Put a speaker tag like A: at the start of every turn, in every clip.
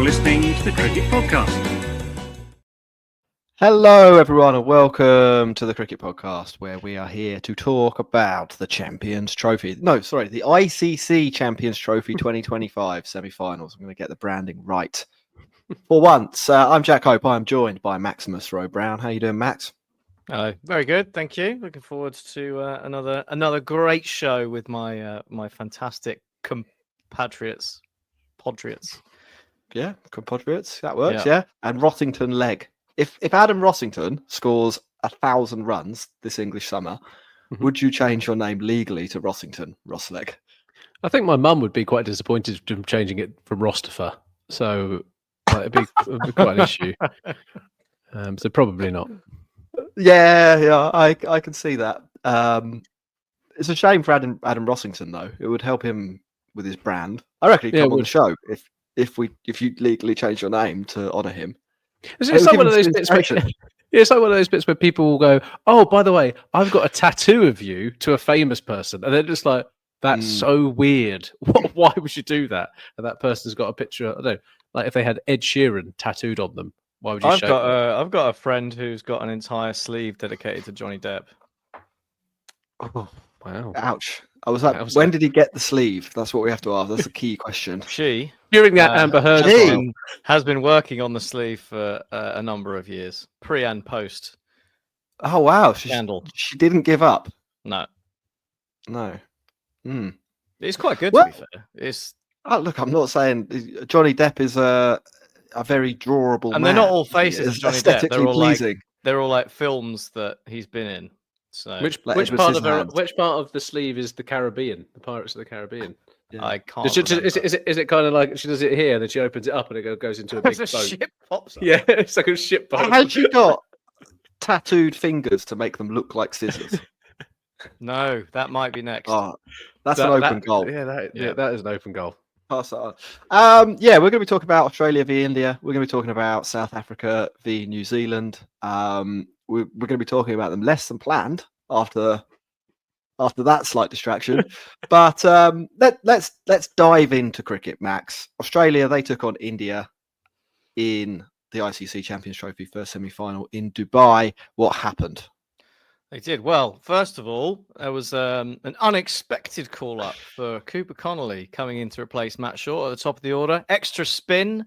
A: listening to the Cricket Podcast.
B: Hello, everyone, and welcome to the Cricket Podcast, where we are here to talk about the Champions Trophy. No, sorry, the ICC Champions Trophy 2025 semi-finals. I'm going to get the branding right for once. I'm Jack Hope. I'm joined by Maximus Rowe-Brown. How you doing, Max?
C: Hello, very good, thank you. Looking forward to another great show with my my fantastic compatriots, Podriots.
B: Yeah, compatriots. That works. Yeah, and Rossington leg. If Adam Rossington scores 1,000 runs this English summer, would you change your name legally to Rossington, Rossleg?
D: I think my mum would be quite disappointed from changing it from Rostifer, so it'd be quite an issue. So probably not.
B: Yeah, I can see that. It's a shame for Adam Rossington, though. It would help him with his brand. I reckon he'd come on the show if you legally change your name to honour him.
D: It's like one of those bits where, it's like one of those bits where people will go, "Oh, by the way, I've got a tattoo of you to a famous person," and they're just like, "That's so weird. Why would you do that?" And that person's got a picture. I don't know, like if they had Ed Sheeran tattooed on them. Why would you?
C: I've got a friend who's got an entire sleeve dedicated to Johnny Depp.
D: Oh, wow!
B: Ouch! I was like, when did he get the sleeve? That's what we have to ask. That's a key question.
C: She
D: during that Amber Heard
C: has been working on the sleeve for a number of years, pre and post.
B: Oh wow!
C: Scandal.
B: She didn't give up.
C: No.
B: It's
C: quite good to be fair. It's
B: look. I'm not saying Johnny Depp is a very drawable man.
C: And they're not all faces of Johnny Depp. They're all like films that he's been in. So
D: which part of the sleeve is the Caribbean, the Pirates of the Caribbean?
C: Yeah. I can't.
D: Is it kind of like she does it here, and then she opens it up, and it goes into a big boat?
C: Ship pops up.
D: Yeah, it's like a ship boat.
B: Has she got tattooed fingers to make them look like scissors?
C: No, that might be next.
B: Oh, that's an open goal.
D: Yeah, that is an open goal.
B: Pass that on. We're going to be talking about Australia v India. We're going to be talking about South Africa v New Zealand. We're going to be talking about them less than planned after that slight distraction. But let's dive into cricket, Max. Australia, they took on India in the ICC Champions Trophy first semi-final in Dubai. What happened?
C: They did. Well, first of all, there was an unexpected call-up for Cooper Connolly coming in to replace Matt Short at the top of the order. Extra spin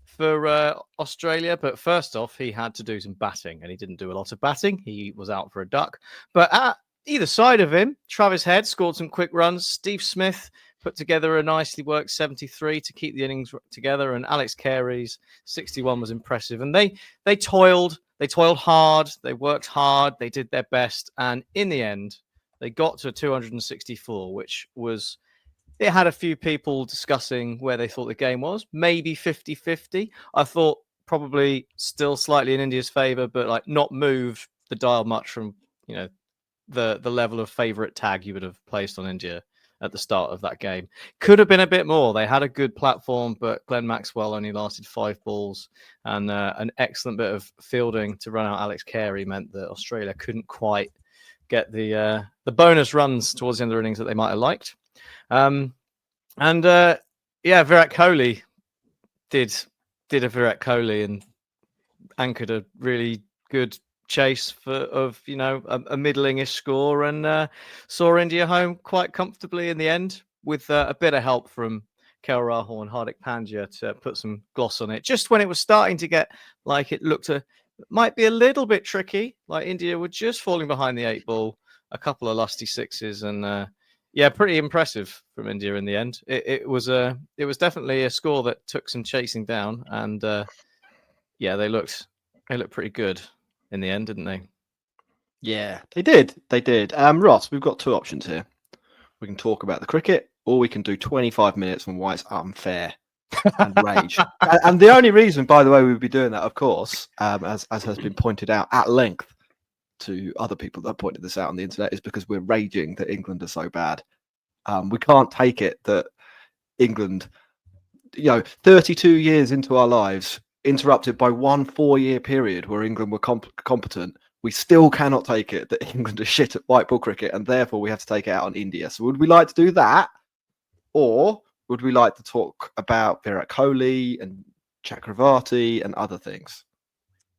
C: for Australia, but first off, he had to do some batting, and he didn't do a lot of batting. He was out for a duck. But at either side of him, Travis Head scored some quick runs. Steve Smith put together a nicely worked 73 to keep the innings together, and Alex Carey's 61 was impressive. And they toiled hard, they worked hard, they did their best, and in the end, they got to 264, which was... It had a few people discussing where they thought the game was, maybe 50-50. I thought probably still slightly in India's favour, but like not moved the dial much from, the level of favourite tag you would have placed on India at the start of that game. Could have been a bit more. They had a good platform, but Glenn Maxwell only lasted 5 balls, and an excellent bit of fielding to run out Alex Carey meant that Australia couldn't quite get the bonus runs towards the end of the innings that they might have liked. Virat Kohli did a Virat Kohli and anchored a really good chase of a middling-ish score, and saw India home quite comfortably in the end, with a bit of help from KL Rahul and Hardik Pandya to put some gloss on it. Just when it was starting to get like it might be a little bit tricky, like India were just falling behind the 8 ball, a couple of lusty sixes, and pretty impressive from India in the end. It was definitely a score that took some chasing down, and they looked pretty good in the end, didn't they?
B: Yeah, they did. Ross, we've got 2 options here. We can talk about the cricket, or we can do 25 minutes on why it's unfair and rage. And the only reason, by the way, we would be doing that, of course, as has been pointed out at length to other people that pointed this out on the internet, is because we're raging that England are so bad. We can't take it that England, 32 years into our lives, interrupted by one 4-year period where England were competent. We still cannot take it that England are shit at white ball cricket, and therefore we have to take it out on India. So would we like to do that? Or would we like to talk about Virat Kohli and Chakravarti, and other things.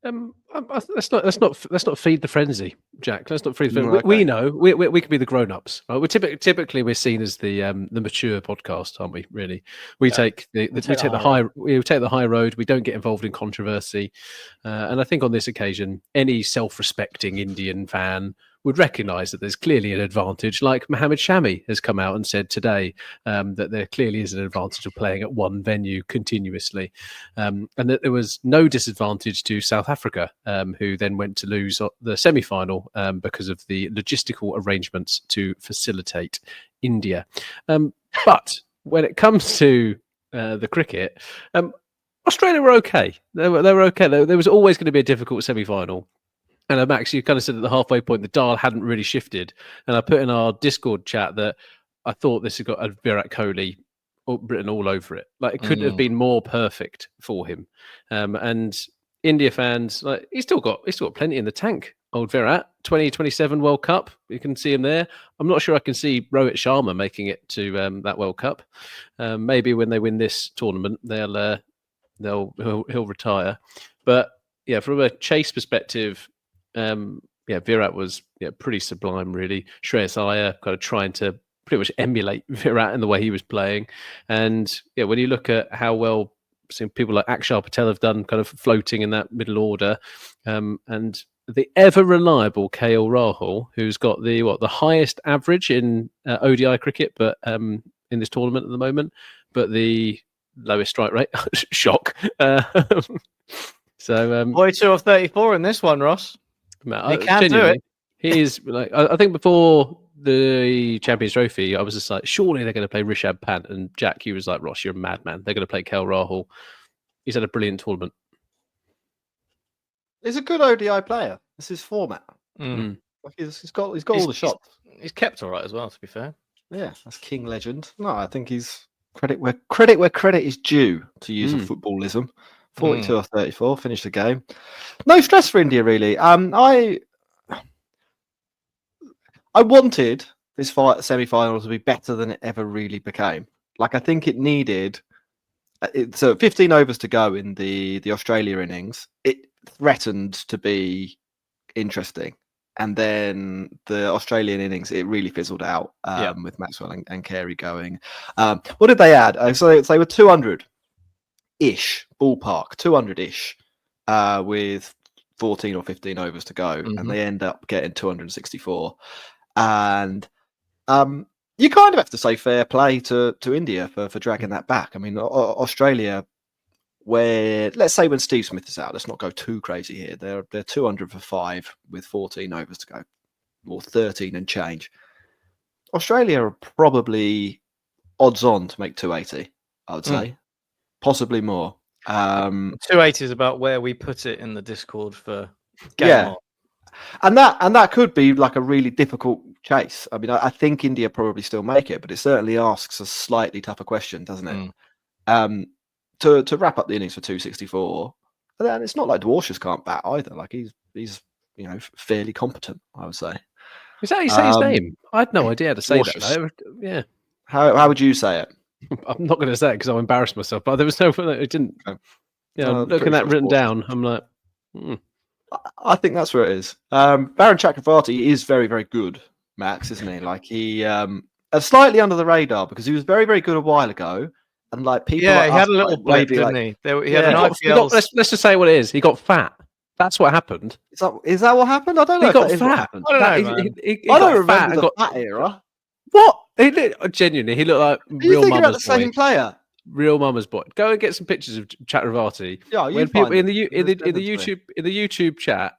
D: Let's not feed the frenzy, Jack. Let's not feed the frenzy.
B: Okay.
D: We know we could be the grown-ups. Right? We're typically we're seen as the mature podcast, aren't we? Really, we take the high road. We don't get involved in controversy, and I think on this occasion, any self-respecting Indian fan would recognise that there's clearly an advantage. Like Mohammed Shami has come out and said today that there clearly is an advantage of playing at one venue continuously, and that there was no disadvantage to South Africa, who then went to lose the semi-final because of the logistical arrangements to facilitate India. But when it comes to the cricket, Australia were okay. They were okay. There was always going to be a difficult semi-final. And Max, you kind of said at the halfway point the dial hadn't really shifted. And I put in our Discord chat that I thought this had got a Virat Kohli written all over it. Like it couldn't have been more perfect for him. And India fans, like he's still got plenty in the tank. Old Virat, 2027 World Cup. You can see him there. I'm not sure I can see Rohit Sharma making it to that World Cup. Maybe when they win this tournament, he'll retire. But yeah, from a chase perspective. Virat was pretty sublime, really. Shreyas Iyer kind of trying to pretty much emulate Virat in the way he was playing. And when you look at how well people like Akshar Patel have done kind of floating in that middle order, and the ever reliable KL Rahul, who's got the highest average in ODI cricket, but in this tournament at the moment, but the lowest strike rate. Shock. So
C: 42 of 34 in this one, Ross. He can do it.
D: He is like I think before the Champions Trophy, I was just like, surely they're going to play Rishabh Pant, and Jack, you was like, Ross, you're a madman. They're going to play KL Rahul. He's had a brilliant tournament.
B: He's a good ODI player. It's his format.
C: Mm.
B: Like he's got all the shots.
C: He's kept all right as well, to be fair.
B: Yeah, that's King legend. No, I think he's credit where credit is due, to use a footballism. 42 or 34, finished the game. No stress for India, really. I wanted this semi-final to be better than it ever really became. Like, I think it needed... So 15 overs to go in the Australia innings. It threatened to be interesting. And then the Australian innings, it really fizzled out with Maxwell and Carey going. What did they add? So they were 200-ish, ballpark, 200-ish, with 14 or 15 overs to go. And they end up getting 264. And you kind of have to say fair play to India for dragging that back. I mean, Australia, where, let's say when Steve Smith is out, let's not go too crazy here. They're 200 for 5 with 14 overs to go, or 13 and change. Australia are probably odds on to make 280, I would say. Possibly more.
C: 280 is about where we put it in the Discord for game on.
B: And that could be like a really difficult chase. I mean, I think India probably still make it, but it certainly asks a slightly tougher question, doesn't it? To wrap up the innings for 264, and it's not like Dwarshuis can't bat either. Like he's fairly competent, I would say.
D: Is that how you say his name? I had no idea how to say that. Yeah.
B: How would you say it?
D: I'm not going to say it because I'll embarrass myself. But there was no, it didn't. Looking at that written down, I'm like.
B: I think that's where it is. Baron Chakravarti is very, very good, Max, isn't he? Like he slightly under the radar because he was very, very good a while ago, and like people.
C: Yeah, he had a little blip, didn't he? He had an IPL.
D: Let's just say what it is. He got fat. That's what happened.
B: Is that what happened? I don't know.
D: He got fat.
B: I
D: don't
B: remember that era.
D: What? Genuinely, he looked like real mama's
B: about the same player.
D: Real mama's boy. Go and get some pictures of Chakravarti.
B: Yeah,
D: when people in the YouTube chat,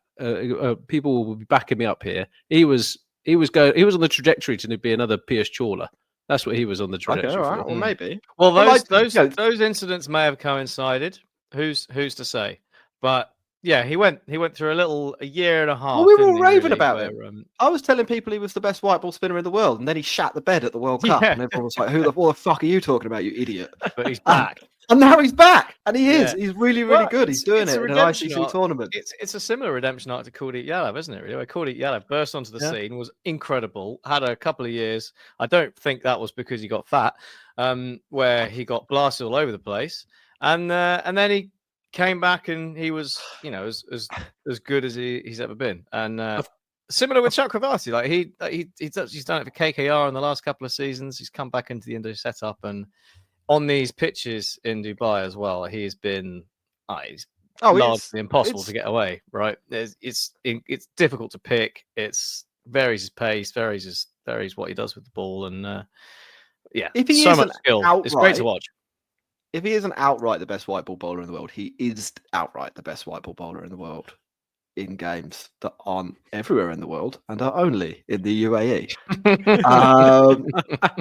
D: people will be backing me up here. He was on the trajectory to be another Piyush Chawla. That's what he was on the trajectory.
B: Okay, all right.
D: for.
B: Well, maybe.
C: Well, those incidents may have coincided. Who's to say? But yeah, he went through a year and a half.
B: Well, we were all raving about him. I was telling people he was the best white ball spinner in the world, and then he shat the bed at the World Cup, and everyone was like, what the fuck are you talking about, you idiot?
C: But he's back.
B: And now he's back, and he is. He's really, really good. He's doing it in an ICC tournament.
C: It's a similar redemption arc to Kuldeep Yadav, isn't it? Really, where Kuldeep Yadav burst onto the scene, was incredible. Had a couple of years. I don't think that was because he got fat, where he got blasted all over the place, and then he came back and he was, as good as he's ever been. And similar with Chakravarti, like he's done it for KKR in the last couple of seasons. He's come back into the Indo setup, and on these pitches in Dubai as well, he has been he's largely impossible to get away. Right? It's difficult to pick. It's varies his pace, varies what he does with the ball, and
B: if he
C: so
B: is
C: much skill. It's great to watch.
B: If he isn't outright the best white ball bowler in the world, he is outright the best white ball bowler in the world in games that aren't everywhere in the world and are only in the UAE.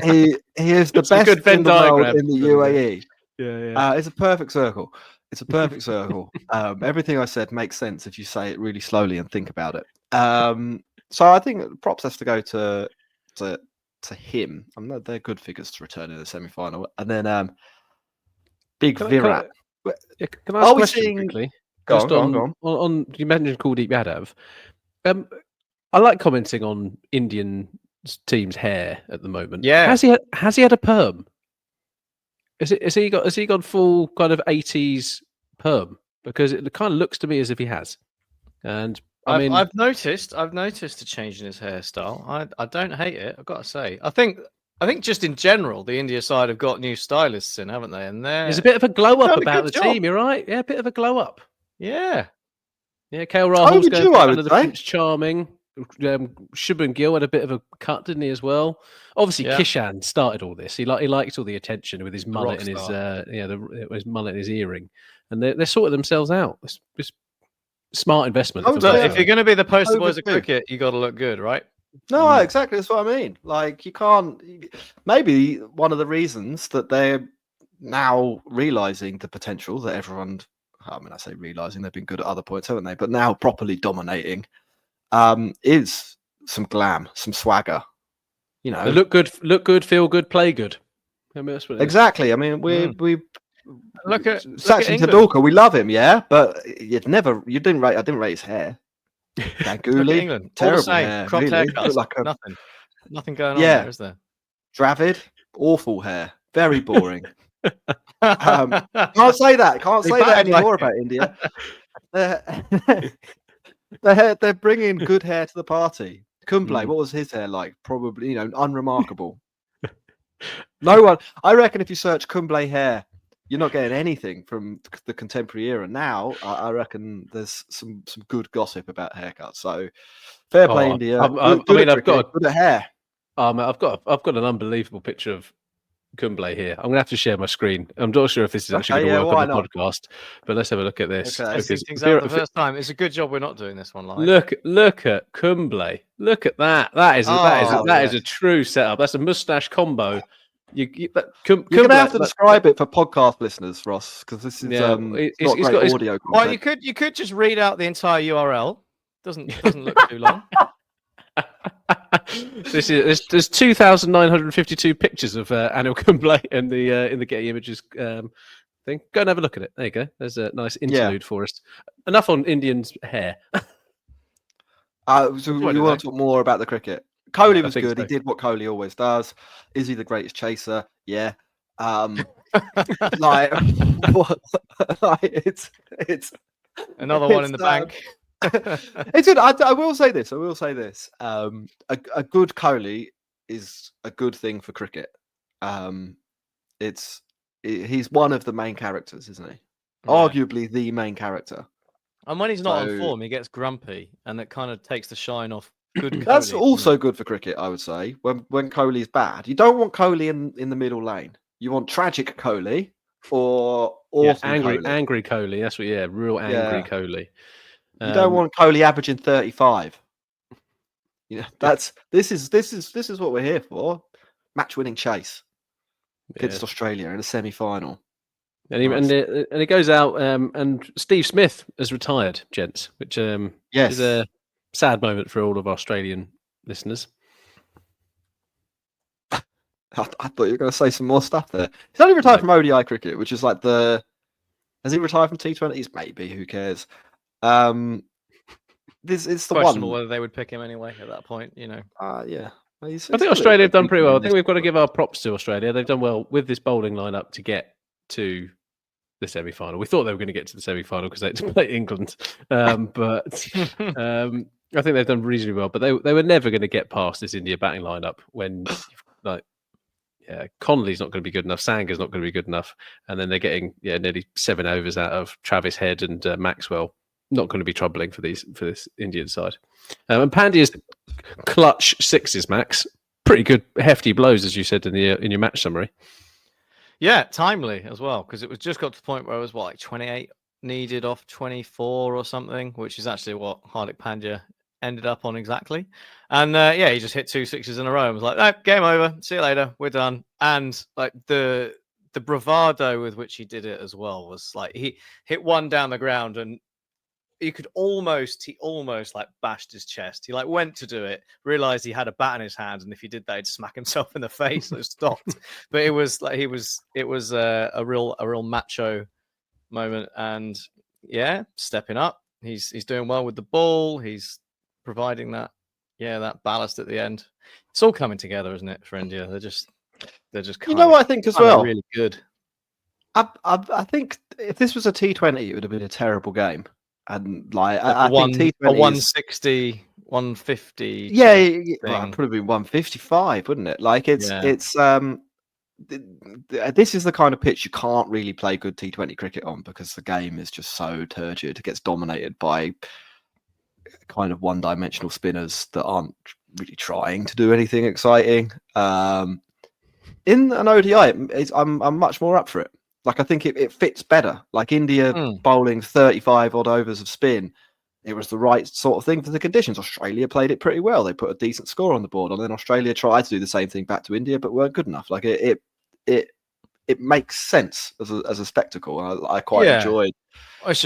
B: He is the best
D: good Venn
B: in the world
D: diagram.
B: in the UAE.
D: Yeah.
B: It's a perfect circle. It's a perfect circle. Everything I said makes sense if you say it really slowly and think about it. So I think props has to go to him. I know they're good figures to return in the semi-final, and then Big Virat.
D: Can I ask a question quickly?
B: Go on.
D: On you mentioned Kuldeep Yadav. I like commenting on Indian team's hair at the moment.
C: Yeah.
D: Has he had a perm? Has he gone full kind of 80s perm? Because it kind of looks to me as if he has. And
C: I've noticed a change in his hairstyle. I don't hate it, I've got to say. I think just in general, the India side have got new stylists in, haven't they? And there's
D: a bit of a glow up about the team. You're right. Yeah, a bit of a glow up.
C: Yeah.
D: KL Rahul's going
B: I would
D: under the
B: say.
D: Prince Charming. Shubman Gill had a bit of a cut, didn't he, as well? Obviously, Kishan started all this. He likes all the attention with his mullet and his mullet and his earring, and they're sorting themselves out. It's smart investment.
C: If you're going to be the poster boys of cricket, you got to look good, right?
B: No, exactly. That's what I mean. Like, you can't. Maybe one of the reasons that they're now realizing the potential that everyone. I mean, I say realizing they've been good at other points, haven't they? But now properly dominating is some glam, some swagger.
D: They look good, feel good, play good. I mean, that's what
B: exactly. I mean, we
C: look at
B: Sachin Tendulkar. We love him, yeah, but I didn't rate his hair. Ganguly,
C: England,
B: terrible
C: hair, cropped haircuts, like nothing going on there, is there?
B: Dravid, awful hair, very boring. Can't say that. Can't say that anymore about India. They're bringing good hair to the party. Kumble, what was his hair like? Probably, unremarkable. No one. I reckon if you search Kumble hair, you're not getting anything from the contemporary era. Now, I reckon there's some good gossip about haircuts. So, fair play, India.
D: I've got
B: good hair.
D: I've got an unbelievable picture of Kumble here. I'm gonna have to share my screen. I'm not sure if this is actually going to work on the podcast, but let's have a look at this.
C: Okay. Things out the first time. It's a good job we're not doing this one live.
D: Look at Kumble. Look at that. That is a true setup. That's a mustache combo. You're going
B: to have to describe it for podcast listeners, Ross, because this is not great audio.
C: Well, you could just read out the entire URL. Doesn't look too long.
D: There's 2,952 pictures of Anil Kumble in the Getty Images thing. Go and have a look at it. There you go. There's a nice interlude for us. Enough on Indians' hair.
B: So we want to talk more about the cricket. Kohli was good. So. He did what Kohli always does. Is he the greatest chaser? Yeah. It's
C: another one in the bank.
B: It's good. I will say this. A good Kohli is a good thing for cricket. He's one of the main characters, isn't he? Yeah. Arguably the main character.
C: And when he's not on form, he gets grumpy, and it kind of takes the shine off. Good.
B: That's also good for cricket, I would say. When Kohli's bad, you don't want Kohli in the middle lane. You want tragic Kohli or
D: angry Kohli. That's what. Yeah, real angry Kohli.
B: You don't want Kohli averaging 35. This is what we're here for. Match-winning chase against Australia in a semi-final.
D: And he goes out and Steve Smith has retired, gents, which is a sad moment for all of Australian listeners.
B: I thought you were going to say some more stuff there. He's only retired from ODI cricket, which is like has he retired from T20s? Maybe, who cares? This is the
C: questionable
B: one.
C: Whether they would pick him anyway at that point,
B: Yeah.
D: I think Australia have done pretty well. I think we've got to give our props to Australia. They've done well with this bowling lineup to get to the semi-final. We thought they were going to get to the semi-final because they had to play England, but I think they've done reasonably well. But they were never going to get past this India batting lineup when Connolly's not going to be good enough, Sangar's not going to be good enough, and then they're getting nearly 7 overs out of Travis Head and Maxwell. Not going to be troubling for this Indian side. And Pandya's clutch sixes, Max, pretty good, hefty blows, as you said in your match summary.
C: Yeah, timely as well, because it was just got to the point where it was 28 needed off 24 or something, which is actually what Hardik Pandya ended up on exactly. And he just hit 2 sixes in a row and was like, no, game over, see you later, we're done. And like the bravado with which he did it as well was like he hit one down the ground and he almost like bashed his chest. He like went to do it, realized he had a bat in his hand, and if he did that, he'd smack himself in the face. So it stopped. But it was like it was a real macho moment, and stepping up. He's doing well with the ball. He's providing that ballast at the end. It's all coming together, isn't it, for India? They're just
B: what I think as well.
C: Really good.
B: I think if this was a T20, it would have been a terrible game. And I think T20
C: a 160, 150.
B: Well, it'd probably be 155, wouldn't it? Like it's this is the kind of pitch you can't really play good T20 cricket on because the game is just so turgid. It gets dominated by kind of one-dimensional spinners that aren't really trying to do anything exciting. In an ODI, I'm much more up for it. Like I think it fits better. Like India bowling 35 odd overs of spin, it was the right sort of thing for the conditions. Australia played it pretty well. They put a decent score on the board, and then Australia tried to do the same thing back to India, but weren't good enough. Like it makes sense as a spectacle. I quite enjoyed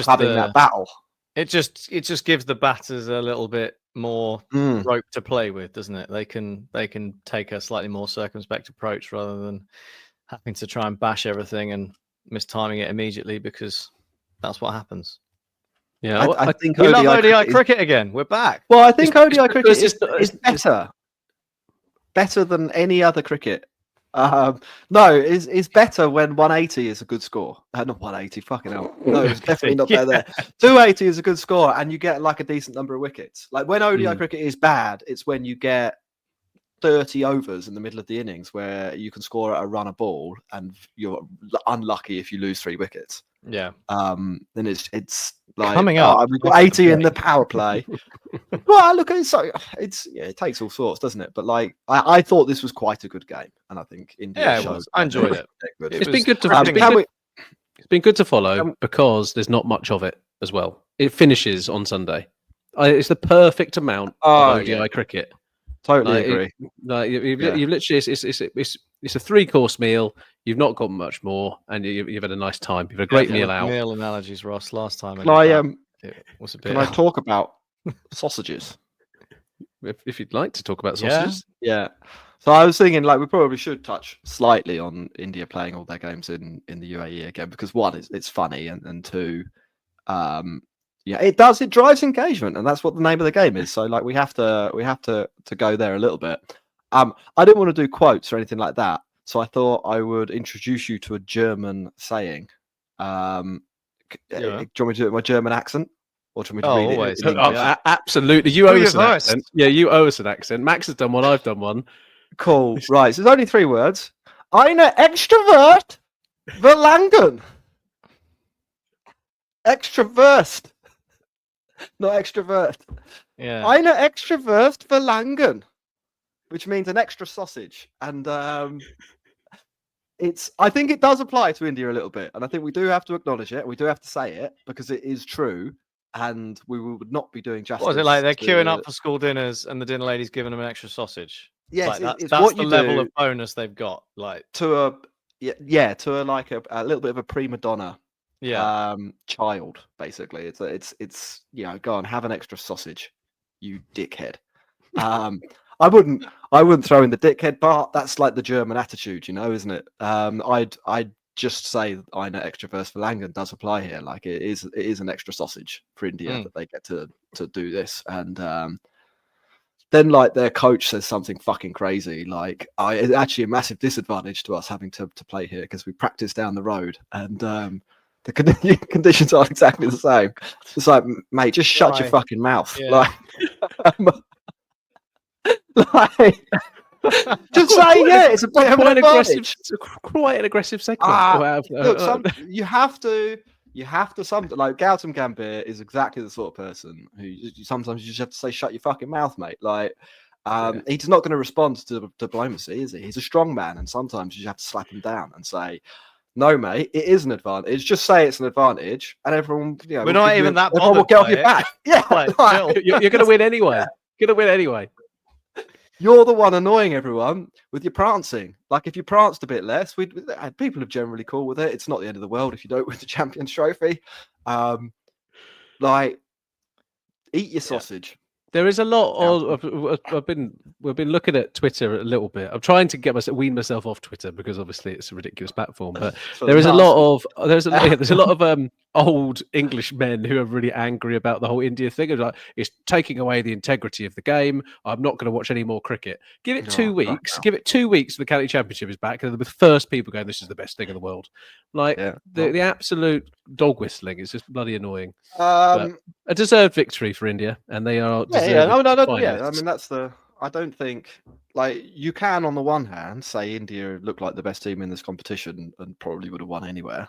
B: having that battle.
C: It just gives the batters a little bit more rope to play with, doesn't it? They can take a slightly more circumspect approach rather than having to try and bash everything and mistiming it immediately, because that's what happens.
B: Yeah, I think
C: we love ODI cricket again. We're back.
B: Well, I think ODI cricket is better than any other cricket. Is better when 180 is a good score. Not 180, fucking hell. No, it's definitely not better there. 280 is a good score, and you get like a decent number of wickets. Like when ODI cricket is bad, it's when you get 30 overs in the middle of the innings where you can score a run a ball and you're unlucky if you lose 3 wickets.
C: Yeah.
B: Then it's like
C: coming up.
B: We've got 80 in the power play. Well, look, it takes all sorts, doesn't it? But like I thought this was quite a good game, and I think India showed.
C: I enjoyed it.
D: It's been good to follow because there's not much of it as well. It finishes on Sunday. It's the perfect amount of ODI cricket.
B: Totally agree.
D: You've literally it's a 3-course meal. You've not got much more, and you've had a nice time. You've had a great meal out.
C: Meal analogies, Ross. Last time.
B: Can I talk about sausages?
D: If you'd like to talk about sausages,
B: yeah. So I was thinking, like, we probably should touch slightly on India playing all their games in the UAE again, because one, it's funny, and two, it drives engagement, and that's what the name of the game is. So like we have to go there a little bit. I didn't want to do quotes or anything like that, so I thought I would introduce you to a German saying. Do you want me to do it in my German accent, or do you want me to read it?
D: Absolutely, you owe us an accent. Yeah, you owe us an accent. Max has done one. I've done one.
B: Cool. Right. So there's only 3 words. Eine Extrawurst verlangen. Extrawurst. Not extrovert.
C: Yeah.
B: Eine Extrawurst verlangen, which means an extra sausage, and I think it does apply to India a little bit, and I think we do have to acknowledge it. We do have to say it because it is true, and we would not be doing justice.
C: What is it like? They're queuing up for school dinners, and the dinner lady's giving them an extra sausage.
B: Yes,
C: that's what the level of bonus they've got. Like
B: to a little bit of a prima donna. Child, basically. It's go on, have an extra sausage, you dickhead. I wouldn't throw in the dickhead part. That's like the German attitude, isn't it? I'd just say Eine Extrawurst verlangen does apply here. Like it is an extra sausage for India that they get to do this, and then like their coach says something fucking crazy. Like it's actually a massive disadvantage to us having to play here because we practice down the road, and conditions aren't exactly the same. It's like, mate, just shut your
C: Right.
B: fucking mouth.
C: Yeah.
B: Like, just say it's a bit of an advantage.
D: Quite an aggressive segment.
B: Look, you have to like Gautam Gambhir is exactly the sort of person who sometimes you just have to say, shut your fucking mouth, mate. Like, he's not going to respond to diplomacy, is he? He's a strong man, and sometimes you just have to slap him down and say, no, mate, it is an advantage. Just say it's an advantage, and everyone,
C: We're not even that
B: everyone will
C: bothered
B: get off
C: by
B: your
C: it.
B: back. Yeah,
C: Like,
B: like,
D: you're going to win anyway. You're going to win anyway.
B: you're the one annoying everyone with your prancing. Like, if you pranced a bit less, people are generally cool with it. It's not the end of the world if you don't win the Champions Trophy. Like, eat your sausage.
D: There is a lot of we've been looking at Twitter a little bit. I'm trying to wean myself off Twitter because obviously it's a ridiculous platform. But there's a lot of old English men who are really angry about the whole India thing. It's like, it's taking away the integrity of the game. I'm not going to watch any more cricket. Give it 2 weeks. Give it 2 weeks. The county championship is back, and they're the first people going, "This is the best thing in the world." Like the absolute dog whistling is just bloody annoying. But a deserved victory for India, and they are.
B: I mean, that's the. I don't think, like, you can on the one hand say India looked like the best team in this competition and probably would have won anywhere,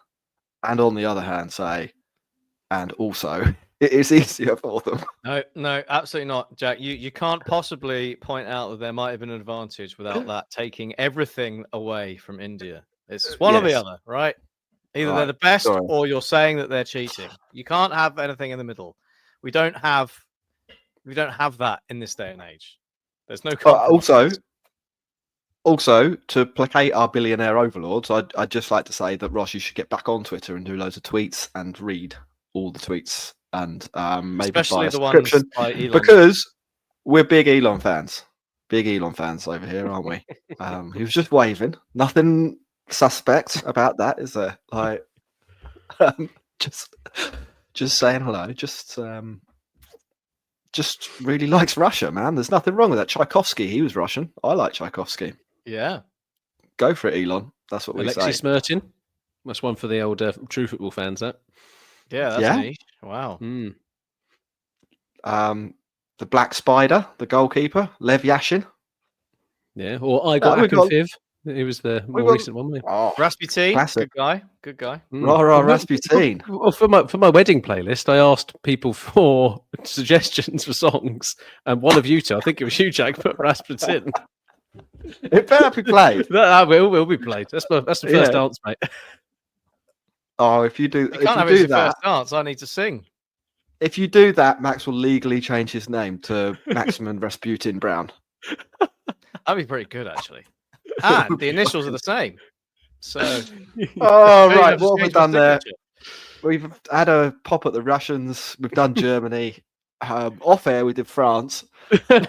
B: and on the other hand say, and also it is easier for them.
C: No, absolutely not, Jack. You can't possibly point out that there might have been an advantage without that taking everything away from India. It's one or the other, right? Either they're the best or you're saying that they're cheating. You can't have anything in the middle. We don't have that in this day and age. There's no compromise.
B: Also, to placate our billionaire overlords, I'd just like to say that Ross, you should get back on Twitter and do loads of tweets and read all the tweets and maybe
C: especially
B: buy a
C: the ones
B: subscription
C: by Elon.
B: because we're big Elon fans. Big Elon fans over here, aren't we? He was just waving. Nothing suspect about that, is there? Like, just saying hello. Just really likes Russia, man. There's nothing wrong with that. Tchaikovsky, he was Russian. I like Tchaikovsky.
C: Yeah.
B: Go for it, Elon. That's what we say.
D: Alexis Mertin. That's one for the old true football fans, that.
C: Yeah, that's niche. Wow.
B: The Black Spider, the goalkeeper, Lev Yashin.
D: Yeah, or I got Akinfeev. He was the more recent one.
C: Rasputin,
B: classic.
C: good guy.
B: Rah, Rasputin.
D: Well, for my wedding playlist, I asked people for suggestions for songs, and one of you two, I think it was you, Jack, put Rasputin.
B: It better be played.
D: That will be played. That's the first dance, mate.
B: Oh, if you do,
C: You can't have his first dance. I need to sing.
B: If you do that, Max will legally change his name to Maximum Rasputin Brown.
C: That'd be pretty good, actually. And the initials are the same. So,
B: right, what have we done there? We've had a pop at the Russians. We've done Germany. Off air, we did France. And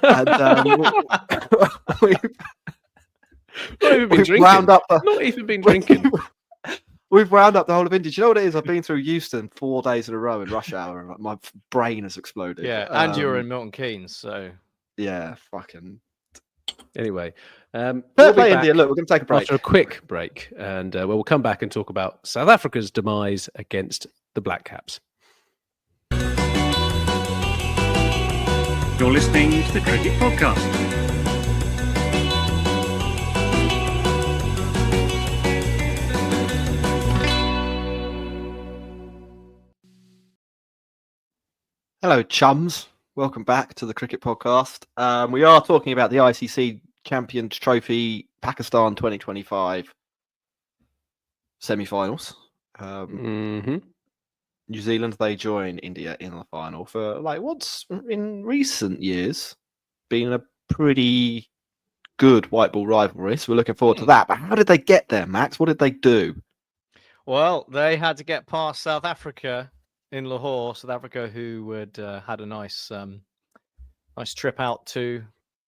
B: we've wound up.
D: Not even been drinking.
B: We've wound up the whole of India. Do you know what it is? I've been through Euston 4 days in a row in rush hour, and my brain has exploded.
C: Yeah, and you were in Milton Keynes, so
B: yeah, fucking.
D: Anyway,
B: India. Look, we're going to take a break.
D: After a quick break, and we'll come back and talk about South Africa's demise against the Black Caps.
A: You're listening to the Cricket Podcast.
B: Hello, chums. Welcome back to the Cricket Podcast. We are talking about the ICC Champions Trophy Pakistan 2025 semi-finals. New Zealand, they join India in the final for what's in recent years been a pretty good white ball rivalry. So we're looking forward to that. But how did they get there, Max? What did they do?
C: Well, they had to get past South Africa in Lahore. South Africa, who had a nice trip out to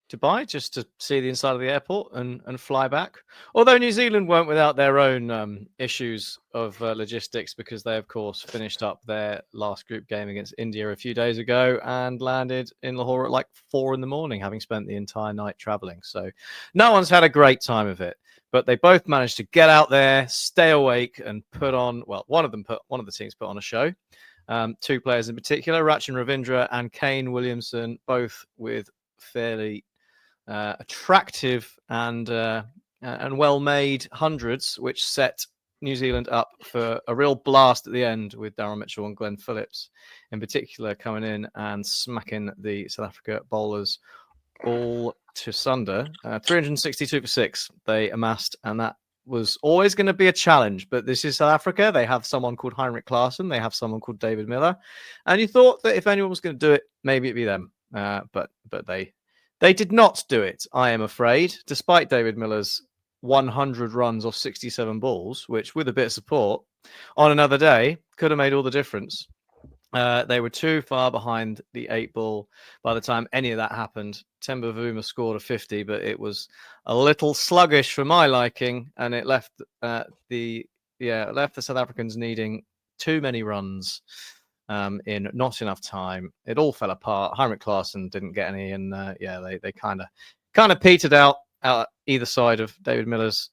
C: Dubai just to see the inside of the airport and fly back. Although New Zealand weren't without their own issues of logistics, because they, of course, finished up their last group game against India a few days ago and landed in Lahore at like 4 a.m, having spent the entire night traveling. So no one's had a great time of it. But they both managed to get out there, stay awake, and put on. Well, one of the teams put on a show. Two players in particular, Rachin Ravindra and Kane Williamson, both with fairly attractive and well-made hundreds, which set New Zealand up for a real blast at the end, with Darren Mitchell and Glenn Phillips in particular coming in and smacking the South Africa bowlers all to sunder. 362 for 6 they amassed, and that was always going to be a challenge. But this is South Africa. They have someone called Heinrich Klaasen. They have someone called David Miller. And you thought that if anyone was going to do it, maybe it'd be them. But they did not do it, I am afraid, despite David Miller's 100 runs off 67 balls, which, with a bit of support on another day, could have made all the difference. They were too far behind the 8-ball by the time any of that happened. Temba Bavuma scored a 50, but it was a little sluggish for my liking, and it left the South Africans needing too many runs in not enough time. It all fell apart. Heinrich Klaasen didn't get any, and they kind of petered out either side of David Miller's.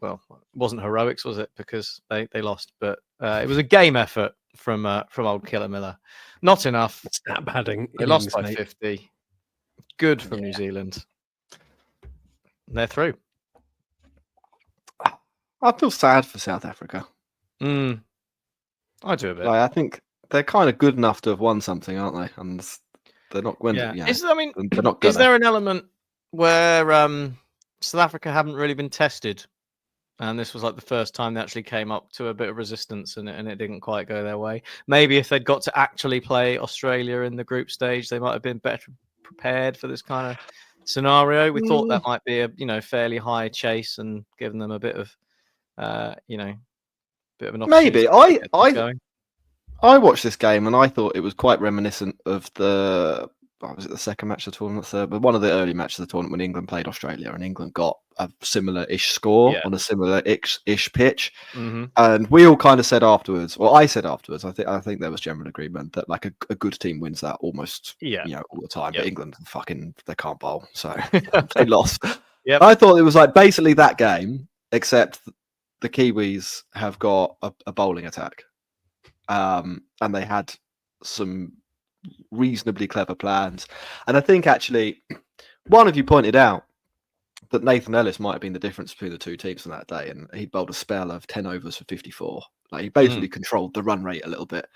C: Well, it wasn't heroics, was it? Because they lost, but it was a game effort from old Killer Miller. Not enough.
D: Stat padding.
C: They lost by 50. Good from New Zealand. They're through.
B: I feel sad for South Africa.
C: I do a bit.
B: I think they're kind of good enough to have won something, aren't they? And they're not going to. They're not
C: is there an element where South Africa haven't really been tested? And this was like the first time they actually came up to a bit of resistance, and it didn't quite go their way. Maybe if they'd got to actually play Australia in the group stage, they might have been better prepared for this kind of scenario. We thought that might be a fairly high chase and given them a bit of bit of an opportunity.
B: Maybe I watched this game and I thought it was quite reminiscent of the second match of the tournament, but one of the early matches of the tournament when England played Australia, and England got a similar-ish score on a similar-ish pitch.
C: Mm-hmm.
B: And we all kind of said afterwards, or I said afterwards, I think there was general agreement that like a good team wins that almost all the time. But England they can't bowl, so they lost.
C: Yep.
B: I thought it was like basically that game, except the Kiwis have got a bowling attack, and they had some reasonably clever plans. And I think actually one of you pointed out that Nathan Ellis might have been the difference between the two teams on that day, and he bowled a spell of 10 overs for 54. Like he basically controlled the run rate a little bit,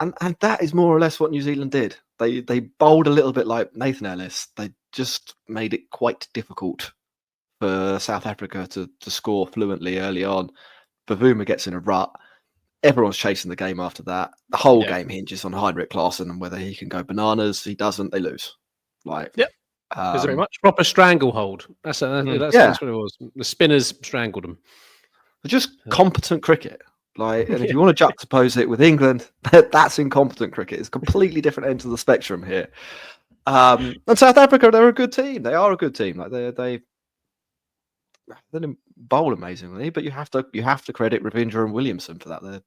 B: and that is more or less what New Zealand did. They bowled a little bit like Nathan Ellis. They just made it quite difficult for South Africa to score fluently early on. Bavuma gets in a rut. Everyone's chasing the game after that. The whole game hinges on Heinrich Klaasen and whether he can go bananas. He doesn't, they lose.
D: Very much proper stranglehold. That's what it was. The spinners strangled them.
B: Just competent cricket. And if you want to juxtapose it with England, that's incompetent cricket. It's a completely different end of the spectrum here. And South Africa, they're a good team. They are a good team. Like they didn't bowl amazingly, but you have to credit Ravindra and Williamson for that. They're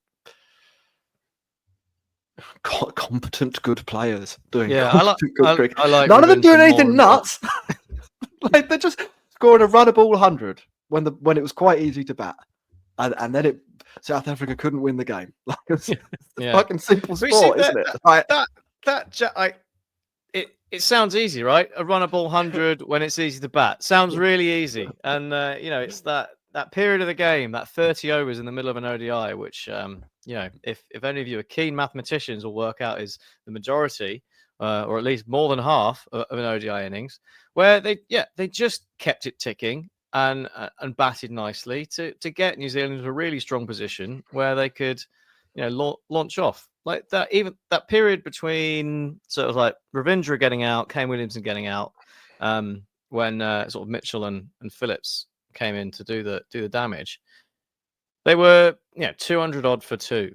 B: competent, good players doing good cricket.
C: I like
B: none of them doing anything
C: more
B: nuts. Like they're just scoring a runnable 100 when it was quite easy to bat, and then South Africa couldn't win the game. Like it's fucking simple sport, isn't it?
C: It sounds easy, right? A runnable 100 when it's easy to bat sounds really easy, and it's that period of the game, that 30 overs in the middle of an ODI, which if any of you are keen mathematicians, will work out is the majority, or at least more than half of an ODI innings, where they just kept it ticking and batted nicely to get New Zealand into a really strong position where they could launch off. Like that, even that period between sort of like Ravindra getting out, Kane Williamson getting out, when sort of Mitchell and Phillips came in to do the damage, they were 200 odd for 2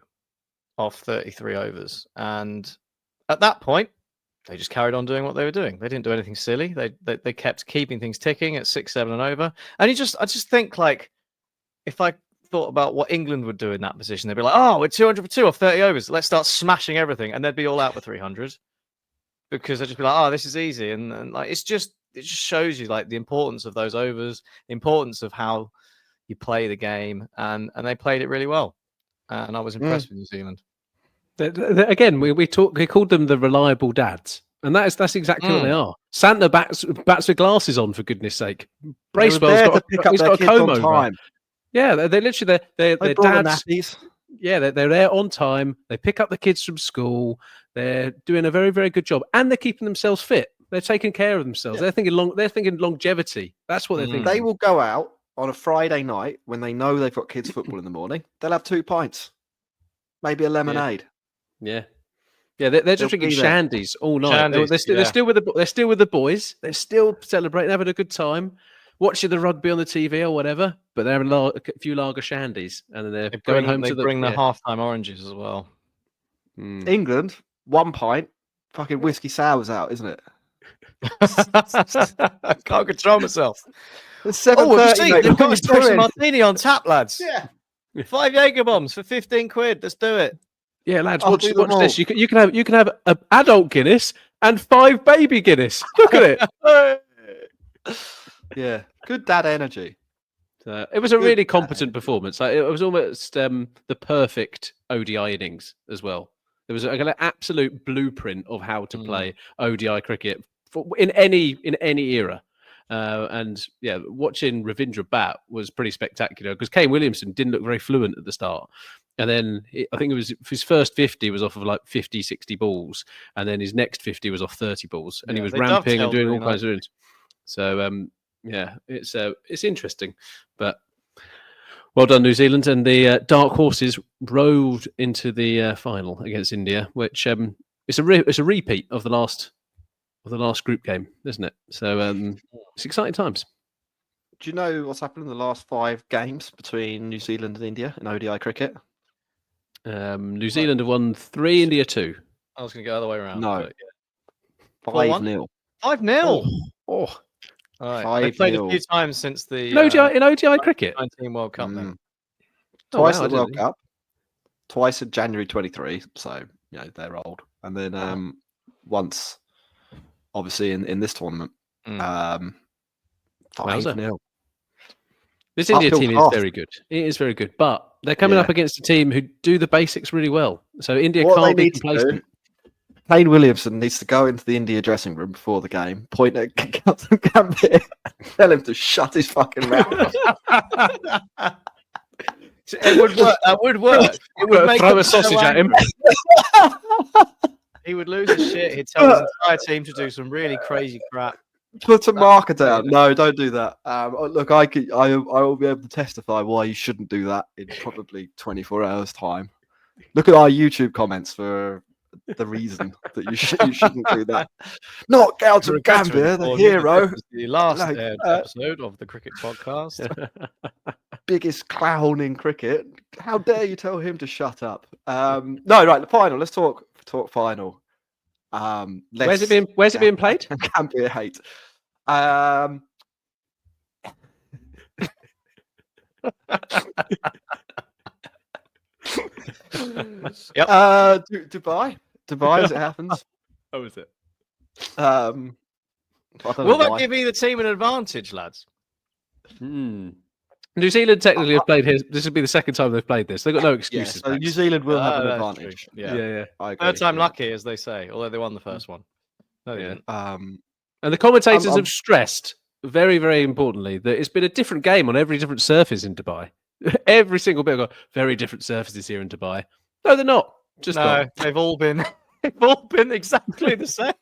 C: off 33 overs, and at that point they just carried on doing what they were doing. They didn't do anything silly. They kept keeping things ticking at 6-7 and over. And I just think, like, if I thought about what England would do in that position, they'd be like, "Oh, we're 200 for 2 off 30 overs. Let's start smashing everything," and they'd be all out for 300 because they'd just be like, "Oh, this is easy." And like it just shows you like the importance of those overs, the importance of how you play the game, and they played it really well. And I was impressed with New Zealand.
D: Again, we called them the reliable dads, and that's exactly what they are. Santa bats with glasses on, for goodness sake. Bracewell's got a comb over. Time. Yeah, they're literally they're dads. Yeah, they're there on time. They pick up the kids from school. They're doing a very, very good job, and they're keeping themselves fit. They're taking care of themselves. Yeah. They're thinking longevity. That's what they're thinking.
B: They will go out on a Friday night when they know they've got kids' football in the morning. They'll have 2 pints, maybe a lemonade.
D: Yeah. They're just drinking shandies all night. They're still with the boys. They're still celebrating, having a good time, watching the rugby on the TV or whatever. But they're having a few lager shandies, and then they're going home. They
C: bring the halftime oranges as well.
B: England, 1 pint, fucking whiskey sours out, isn't it?
C: I can't control myself.
B: It's 7:30.
C: They've got a special martini on tap, lads. Yeah, 5 Jaeger bombs for 15 quid. Let's do it.
D: Yeah, lads, watch this. You can have an adult Guinness and 5 baby Guinness. Look at
B: it. Yeah, good dad energy.
D: It was a really competent performance. It was almost the perfect ODI innings as well. There was an absolute blueprint of how to play ODI cricket in any era. And yeah, watching Ravindra bat was pretty spectacular because Kane Williamson didn't look very fluent at the start. And then I think it was his first 50 was off of like 50, 60 balls. And then his next 50 was off 30 balls. And he was ramping and doing all kinds of things. So, yeah, it's interesting. But well done, New Zealand. And the dark horses rode into the final against India, which it's a repeat of the last group game, isn't it? So it's exciting times.
B: Do you know what's happened in the last 5 games between New Zealand and India in ODI cricket?
D: New Zealand have won 3, India 2.
C: I was going to go the other way around.
B: No. 5-0.
C: 5-0.
B: Oh.
C: All right. They've played a few times since the
D: in ODI cricket.
C: 19 World Cup. Then.
B: Twice at the World Cup. Twice in January 23. So, they're old. And then once, obviously, in this tournament. 5-0.
D: This India team is very good. It is very good. But they're coming up against a team who do the basics really well. So India can't be complacent.
B: Kane Williamson needs to go into the India dressing room before the game, point at Gautam Gambhir, tell him to shut his fucking mouth.
C: It would work. That would work. It would make
D: throw a sausage at him.
C: He would lose his shit. He'd tell his entire team to do some really crazy crap.
B: Put a marker down. No, don't do that. Look, I will be able to testify why you shouldn't do that in probably 24 hours' time. Look at our YouTube comments for the reason that you shouldn't do that. Not Gautam Gambhir, the hero.
C: The last episode of the Cricket Podcast.
B: Biggest clown in cricket. How dare you tell him to shut up? No, right. The final. Let's talk final.
D: Where's it being played?
B: Gambhir hate.
C: Yep.
B: Dubai, as it happens.
D: Oh, is it?
C: Will that give either team an advantage, lads?
D: New Zealand technically have played here. This will be the second time they've played this. They've got no excuses.
B: So New Zealand will have an advantage.
C: Yeah. Third time lucky, as they say, although they won the first one. No, they didn't.
D: And the commentators have stressed, very, very importantly, that it's been a different game on every different surface in Dubai. Every single bit got very different surfaces here in Dubai. No, they're not.
C: They've all been exactly the same.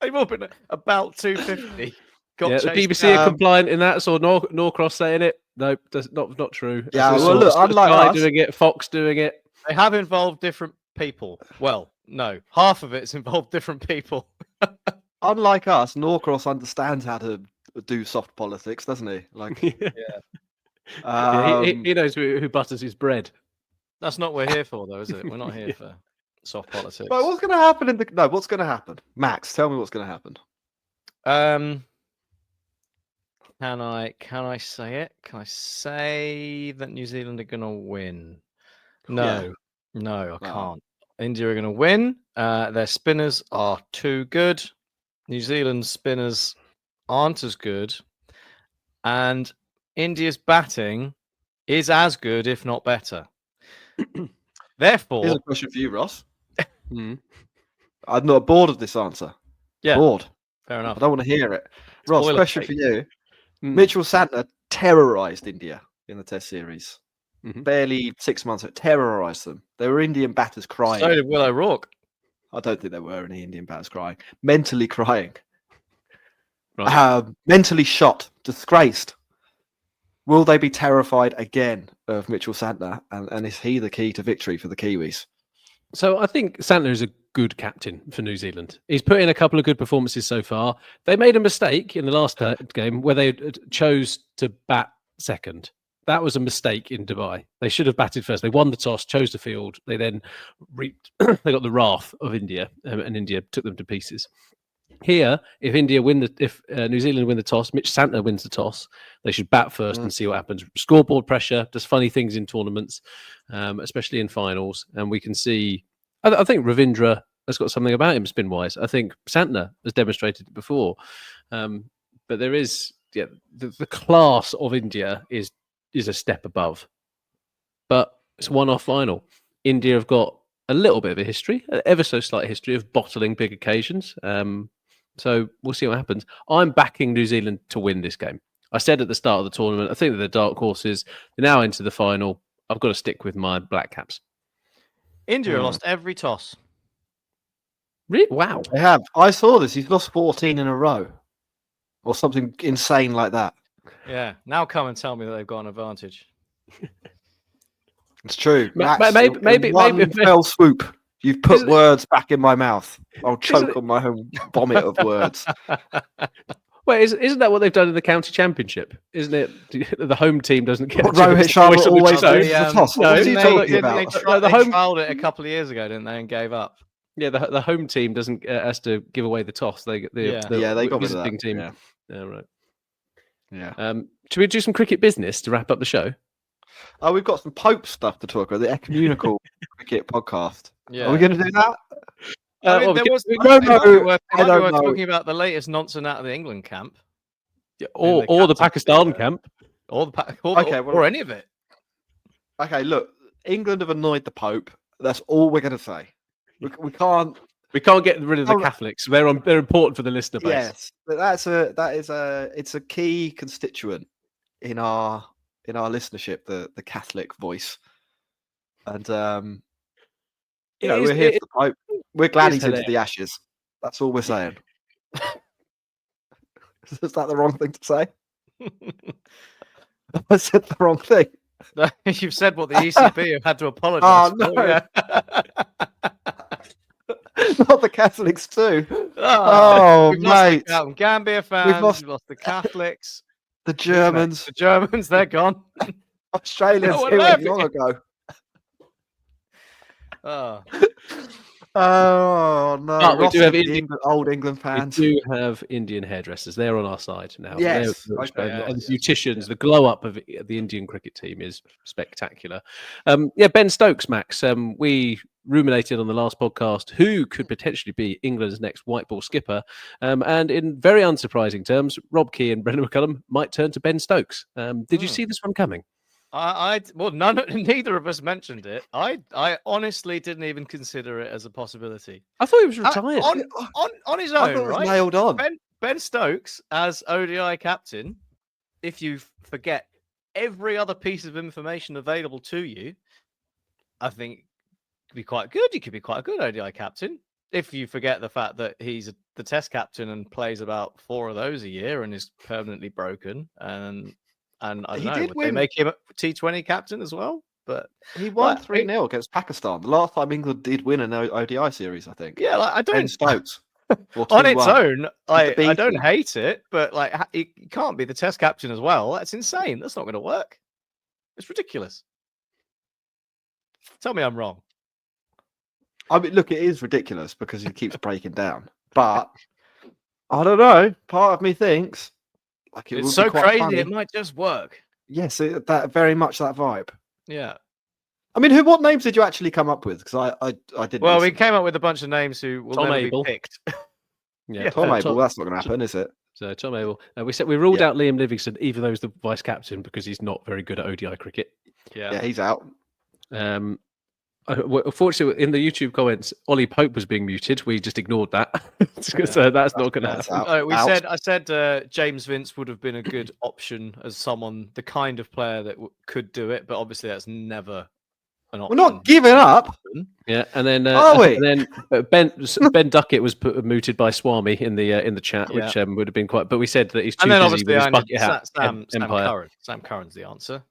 C: They've all been about 250.
D: The BBC are compliant in that. So Norcross saying it. No, that's not true.
B: Yeah, well, look, unlike us
D: doing it, Fox doing it.
C: They have involved different people. Well, no, half of it's involved different people.
B: Unlike us, Norcross understands how to do soft politics, doesn't he? Like,
D: he knows who butters his bread.
C: That's not what we're here for, though, is it? We're not here for soft politics.
B: Right, what's going to happen what's going to happen? Max, tell me what's going to happen.
C: Can I say it? Can I say that New Zealand are going to win? No, I can't. India are going to win. Their spinners are too good. New Zealand's spinners aren't as good, and India's batting is as good, if not better. Therefore,
B: here's a question for you, Ross. I'm not bored of this answer.
C: Yeah,
B: bored.
C: Fair enough.
B: I don't want to hear it. Ross, question for you. Mitchell Santner terrorised India in the Test series. Barely 6 months, terrorised them. There were Indian batters crying.
C: So did Will O'Rourke.
B: I don't think there were any Indian batters crying. Mentally crying.
D: Right.
B: Mentally shot. Disgraced. Will they be terrified again of Mitchell Santner? And is he the key to victory for the Kiwis?
D: So I think Santner is a good captain for New Zealand. He's put in a couple of good performances so far. They made a mistake in the last game where they chose to bat second. That was a mistake in Dubai. They should have batted first. They won the toss, chose the field. They then they got the wrath of India, and India took them to pieces. Here, if New Zealand win the toss, Mitch Santner wins the toss, they should bat first and see what happens. Scoreboard pressure does funny things in tournaments, especially in finals, and we can see. I think Ravindra has got something about him spin-wise. I think Santner has demonstrated it before, but there is the class of India is a step above, but it's a one-off final. India have got a little bit of a history, an ever so slight history of bottling big occasions. So we'll see what happens. I'm backing New Zealand to win this game. I said at the start of the tournament, I think that they're dark horses. They're now into the final. I've got to stick with my Black Caps.
C: India lost every toss.
D: Really? Wow.
B: They have. I saw this. He's lost 14 in a row, or something insane like that.
C: Yeah. Now come and tell me that they've got an advantage.
B: It's true.
D: Maybe
B: one fell swoop. You've put words back in my mouth. I'll choke on my own vomit of words.
D: Wait, isn't that what they've done in the county championship? Isn't it? The home team doesn't get
B: Rohit Sharma always loses the toss. What are you talking about?
C: They trialled it a couple of years ago, didn't they, and gave up.
D: Yeah, the home team doesn't has to give away the toss. They got
B: visiting
D: team.
B: Yeah,
D: right.
B: Yeah.
D: Should we do some cricket business to wrap up the show?
B: Oh, we've got some Pope stuff to talk about. The ecumenical cricket podcast.
C: Yeah.
B: Are we going to do that?
C: I mean,
B: I
C: don't know. Talking about the latest nonsense out of the England camp,
D: or the Pakistan camp,
C: or any of it.
B: Okay, look, England have annoyed the Pope. That's all we're going to say. We can't
D: get rid of the Catholics. They're important for the listener base.
B: Yes, but it's a key constituent in our listenership, the Catholic voice, and we're here for the Pope. We're glad he's into the Ashes. That's all we're saying. Is that the wrong thing to say? I said the wrong thing.
C: You've said what the ECB have had to apologise for.
B: No.
C: Yeah.
B: Not the Catholics too.
C: We've
B: mate.
C: Lost the Gambia fans. We've lost the Catholics.
B: The Germans.
C: The Germans, they're gone.
B: Australians long ago. Oh no!
D: But we do have
B: old England fans.
D: We do have Indian hairdressers. They're on our side now.
B: Yes,
D: the beauticians. The glow up of the Indian cricket team is spectacular. Ben Stokes, Max. We ruminated on the last podcast who could potentially be England's next white ball skipper, and in very unsurprising terms, Rob Key and Brendan McCullum might turn to Ben Stokes. Did you see this one coming?
C: Neither of us mentioned it. I honestly didn't even consider it as a possibility.
D: I thought he was retired
C: on his own, right?
B: Nailed on.
C: Ben Stokes as ODI captain. If you forget every other piece of information available to you, I think could be quite good. He could be quite a good ODI captain. If you forget the fact that he's the Test captain and plays about 4 of those a year and is permanently broken and I don't know, would they make him a T20 captain as well? But
B: he won 3-0 against Pakistan. The last time England did win an ODI series, I think.
C: Yeah, I don't.
B: Ben Stokes.
C: On its own, I don't hate it, but he can't be the Test captain as well. That's insane. That's not going to work. It's ridiculous. Tell me I'm wrong.
B: I mean, look, it is ridiculous because he keeps breaking down. But I don't know. Part of me thinks like it
C: It's
B: would
C: so
B: be quite
C: crazy,
B: funny.
C: it might just work.
B: Yes, that very much that vibe.
C: Yeah.
B: I mean, what names did you actually come up with? Because I didn't.
C: Well, we
B: listen.
C: came up with a bunch of names who will
D: Tom
C: never
D: Abel.
C: be picked.
D: Yeah,
B: Tom Abel.
D: Tom-
B: That's not going to happen, is it?
D: So Tom Abel. We said we ruled
B: Yeah.
D: out Liam Livingston, even though he's the vice captain, because he's not very good at ODI cricket.
B: Yeah, he's out.
D: Unfortunately, in the YouTube comments, Ollie Pope was being muted. We just ignored that, so that's not going to happen.
B: out.
C: I said James Vince would have been a good option as someone, the kind of player that could do it, but obviously that's never an option.
B: We're not giving up.
D: Yeah, and then
B: Are we?
D: and then Ben Duckett was muted by Swami in the chat, which would have been quite. But we said that he's too
C: and then
D: busy
C: obviously
D: with his
C: I
D: bucket
C: need
D: hat
C: Sam
D: empire.
C: Curran. Sam Curran's the answer.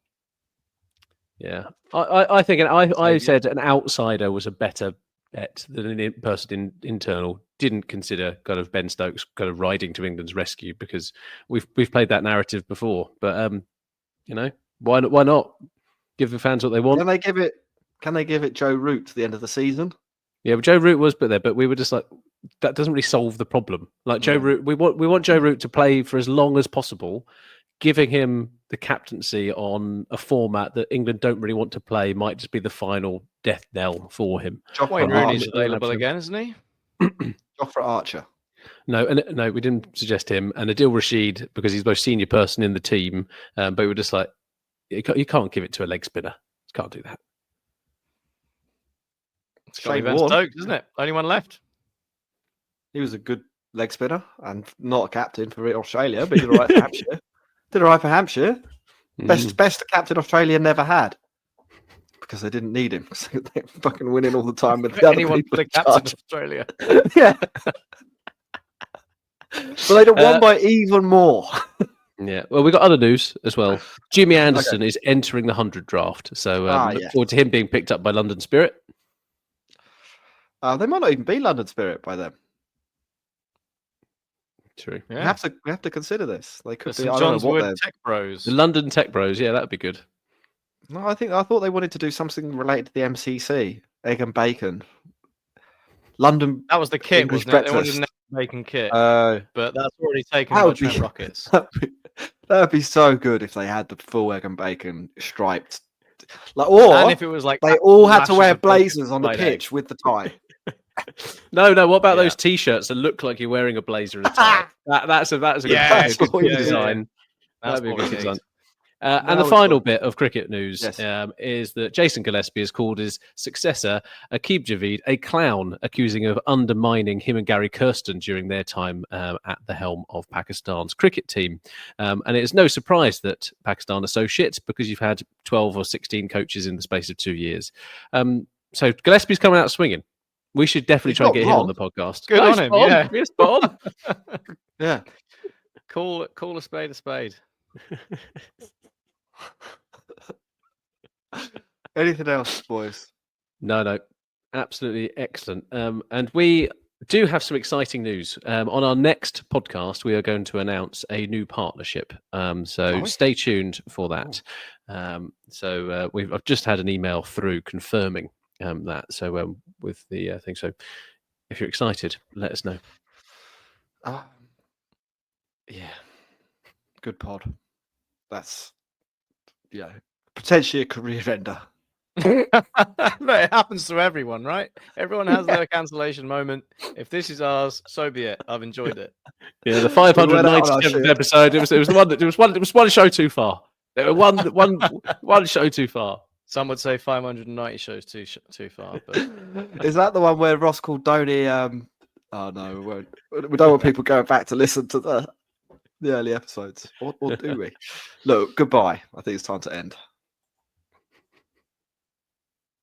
D: Yeah, I think, and I said an outsider was a better bet than a person internal. Didn't consider kind of Ben Stokes kind of riding to England's rescue because we've played that narrative before. But why not give the fans what they want?
B: Can they give it Joe Root to the end of the season?
D: Yeah, but Joe Root was put there, but we were just like, that doesn't really solve the problem. Like Joe Root, we want Joe Root to play for as long as possible. Giving him the captaincy on a format that England don't really want to play might just be the final death knell for him.
C: Wayne Rooney's available again, isn't he?
B: Joffrey Archer.
D: No, we didn't suggest him. And Adil Rashid, because he's the most senior person in the team, but we were just like, you can't give it to a leg spinner. You can't do that.
C: It's got to be Ben Stokes, isn't it? Only one left.
B: He was a good leg spinner and not a captain for Australia, but he did all right for Hampshire. Did all right for Hampshire. Best captain Australia never had because they didn't need him. They're fucking winning all the time with the other
C: Anyone
B: people
C: for the captain of Australia.
B: Yeah. So they'd have won by even more.
D: Yeah, well, we got other news as well. Jimmy Anderson is entering the 100 draft, so look forward to him being picked up by London Spirit.
B: They might not even be London Spirit by then.
D: True.
C: Yeah.
B: We have to consider this. They could be.
C: St. John's Wood Tech Bros.
D: The London Tech Bros. Yeah, that'd be good.
B: No, I thought they wanted to do something related to the MCC, egg and bacon. London.
C: That was the kit,
B: English
C: wasn't it? They wanted
B: breakfast.
C: an egg and bacon kit, but that's already taken
B: That
C: by
B: would be-
C: Trent Rockets.
B: That'd be so good if they had the full egg and bacon striped. Or
C: And if it was like
B: they all had to
C: lashes
B: wear
C: of
B: blazers on the
C: fried
B: pitch with the tie.
D: No. What about those T-shirts that look like you're wearing a blazer and a tie? that's a good design.
C: That's
D: That'd be a
C: what
D: good
C: we
D: design.
C: need.
D: And the
B: Now
D: final
B: it's
D: bit of cricket news is that Jason Gillespie has called his successor, Aqib Javeed, a clown, accusing of undermining him and Gary Kirsten during their time at the helm of Pakistan's cricket team. And it is no surprise that Pakistan are so shit because you've had 12 or 16 coaches in the space of 2 years. So Gillespie's coming out swinging. We should definitely try and get him on the podcast.
C: Good on him, yeah.
D: Yes, spot on.
B: Yeah.
C: Call a spade a spade.
B: Anything else, boys?
D: No. Absolutely excellent. And we do have some exciting news. On our next podcast, we are going to announce a new partnership. So stay tuned for that. I've just had an email through confirming that. So with the thing. So if you're excited, let us know.
B: Yeah. Good pod. That's potentially a career ender.
C: It happens to everyone, right? Everyone has their cancellation moment. If this is ours, so be it. I've enjoyed it.
D: Yeah, the 597th episode. It was the one that it was one show too far. One show too far.
C: Some would say 590 shows too far. But
B: is that the one where Ross called Donny? Oh no, we won't. We don't want people going back to listen to the early episodes, or do we? Look, goodbye. I think it's time to end.